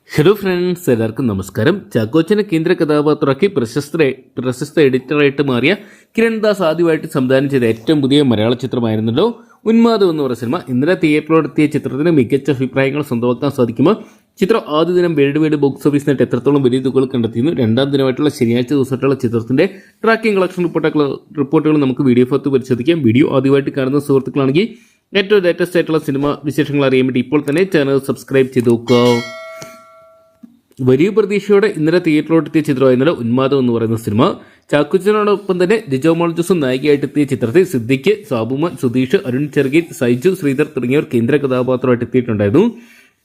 Hello friends, എല്ലാവർക്കും നമസ്കാരം. ചാക്കോച്ചനെ കേന്ദ്ര കഥാപാത്രമാക്കി പ്രശസ്ത എഡിറ്ററായിട്ട് മാറിയ കിരൺ ദാസ് ആദ്യമായിട്ട് സംവിധാനം ചെയ്ത ഏറ്റവും പുതിയ മലയാള ചിത്രമായിരുന്നല്ലോ ഉന്മാദം എന്ന് പറയുന്ന സിനിമ. ഇന്നലെ തിയേറ്ററിലെത്തിയ ചിത്രത്തിന് മികച്ച അഭിപ്രായങ്ങൾ സ്വന്തമാക്കാൻ സാധിക്കുമ്പോൾ ചിത്രം ആദ്യ ദിനം വേൾഡ് വൈഡ് ബോക്സ് ഓഫീസിനായിട്ട് എത്രത്തോളം വലിയ തുകകൾ കണ്ടെത്തിയിരുന്നു. രണ്ടാം ദിനമായിട്ടുള്ള ശനിയാഴ്ച ദിവസമായിട്ടുള്ള ചിത്രത്തിന്റെ ട്രാക്കിംഗ് കളക്ഷൻ റിപ്പോർട്ടുകൾ നമുക്ക് വീഡിയോ ഭാഗത്ത് പരിശോധിക്കാം. വീഡിയോ ആദ്യമായിട്ട് കാണുന്ന സുഹൃത്തുക്കളാണെങ്കിൽ ഏറ്റവും ലേറ്റസ്റ്റ് ആയിട്ടുള്ള സിനിമ വിശേഷങ്ങൾ അറിയാൻ വേണ്ടി ഇപ്പോൾ തന്നെ ചാനൽ സബ്സ്ക്രൈബ് ചെയ്ത് നോക്കുക. വലിയ പ്രതീക്ഷയോടെ ഇന്നലെ തിയേറ്ററിലെത്തിയ ചിത്രമായിരുന്നല്ലോ ഉന്മാദം എന്ന് പറയുന്ന സിനിമ. ചാക്കോച്ചനോടൊപ്പം തന്നെ ലിജോ മോൾ ജോസും നായികയായിട്ട് എത്തിയ ചിത്രത്തിൽ സിദ്ദിഖ്, സാബുമോൻ, സുധീഷ്, അരുൺ ചെറുകീൻ, സൈജു, ശ്രീധർ തുടങ്ങിയവർ കേന്ദ്ര കഥാപാത്രമായിട്ട് എത്തിയിട്ടുണ്ടായിരുന്നു.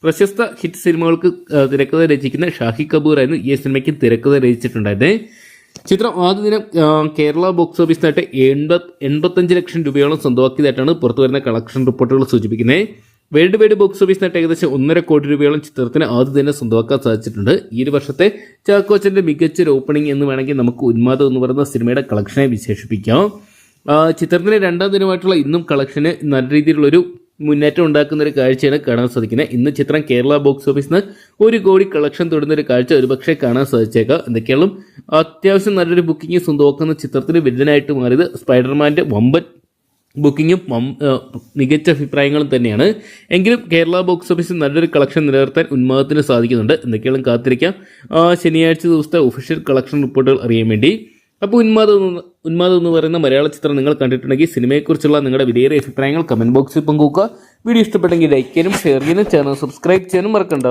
പ്രശസ്ത ഹിറ്റ് സിനിമകൾക്ക് തിരക്കഥ രചിക്കുന്ന ഷാഹി കപൂർ ആയിരുന്നു ഈ സിനിമയ്ക്ക് തിരക്കഥ രചിച്ചിട്ടുണ്ടായിരുന്നത്. ചിത്രം ആദ്യ ദിനം കേരള ബോക്സ് ഓഫീസിനായിട്ട് 85 ലക്ഷം രൂപയോളം സ്വന്തമാക്കിയതായിട്ടാണ് പുറത്തുവരുന്ന കളക്ഷൻ റിപ്പോർട്ടുകൾ സൂചിപ്പിക്കുന്നത്. വേൾഡ് വൈഡ് ബോക്സ് ഓഫീസിനായിട്ട് ഏകദേശം 1.5 കോടി രൂപയോളം ചിത്രത്തിന് ആദ്യം തന്നെ സ്വന്തമാക്കാൻ സാധിച്ചിട്ടുണ്ട്. ഈ ഒരു വർഷത്തെ ചാക്കോച്ചന്റെ മികച്ചൊരു ഓപ്പണിംഗ് എന്ന് വേണമെങ്കിൽ നമുക്ക് ഉന്മാദം എന്ന് പറയുന്ന സിനിമയുടെ കളക്ഷനെ വിശേഷിപ്പിക്കാം. ചിത്രത്തിന്റെ രണ്ടാം ദിനമായിട്ടുള്ള ഇന്നും കളക്ഷന് നല്ല രീതിയിലുള്ളൊരു മുന്നേറ്റം ഉണ്ടാക്കുന്ന ഒരു കാഴ്ചയാണ് കാണാൻ സാധിക്കുന്നത്. ഇന്ന് ചിത്രം കേരള ബോക്സ് ഓഫീസിൽ നിന്ന് 1 കോടി കളക്ഷൻ തൊടുന്ന ഒരു കാഴ്ച ഒരുപക്ഷെ കാണാൻ സാധിച്ചേക്കാം. എന്തൊക്കെയാണ് അത്യാവശ്യം നല്ലൊരു ബുക്കിംഗ് സ്വന്തമാക്കുന്ന ചിത്രത്തിന് വില്ലനായിട്ട് മാറിയത് സ്പൈഡർമാന്റെ വമ്പൻ ബുക്കിങ്ങും മികച്ച അഭിപ്രായങ്ങളും തന്നെയാണ്. എങ്കിലും കേരള ബോക്സ് ഓഫീസിൽ നല്ലൊരു കളക്ഷൻ നിലനിർത്താൻ ഉന്മാദത്തിന് സാധിക്കുന്നുണ്ട്. എന്തൊക്കെയാണ് കാത്തിരിക്കാം ശനിയാഴ്ച ദിവസത്തെ ഒഫീഷ്യൽ കളക്ഷൻ റിപ്പോർട്ടുകൾ അറിയാൻ വേണ്ടി. അപ്പോൾ ഉന്മാദം എന്ന് പറയുന്ന മലയാള ചിത്രം നിങ്ങൾ കണ്ടിട്ടുണ്ടെങ്കിൽ സിനിമയെക്കുറിച്ചുള്ള നിങ്ങളുടെ വിലയേറിയ അഭിപ്രായങ്ങൾ കമൻറ്റ് ബോക്സിൽ പങ്കുവെക്കുക. വീഡിയോ ഇഷ്ടപ്പെട്ടെങ്കിൽ ലൈക്ക് ചെയ്യാനും ഷെയർ ചെയ്യാനും ചാനൽ സബ്സ്ക്രൈബ് ചെയ്യാനും മറക്കണ്ട.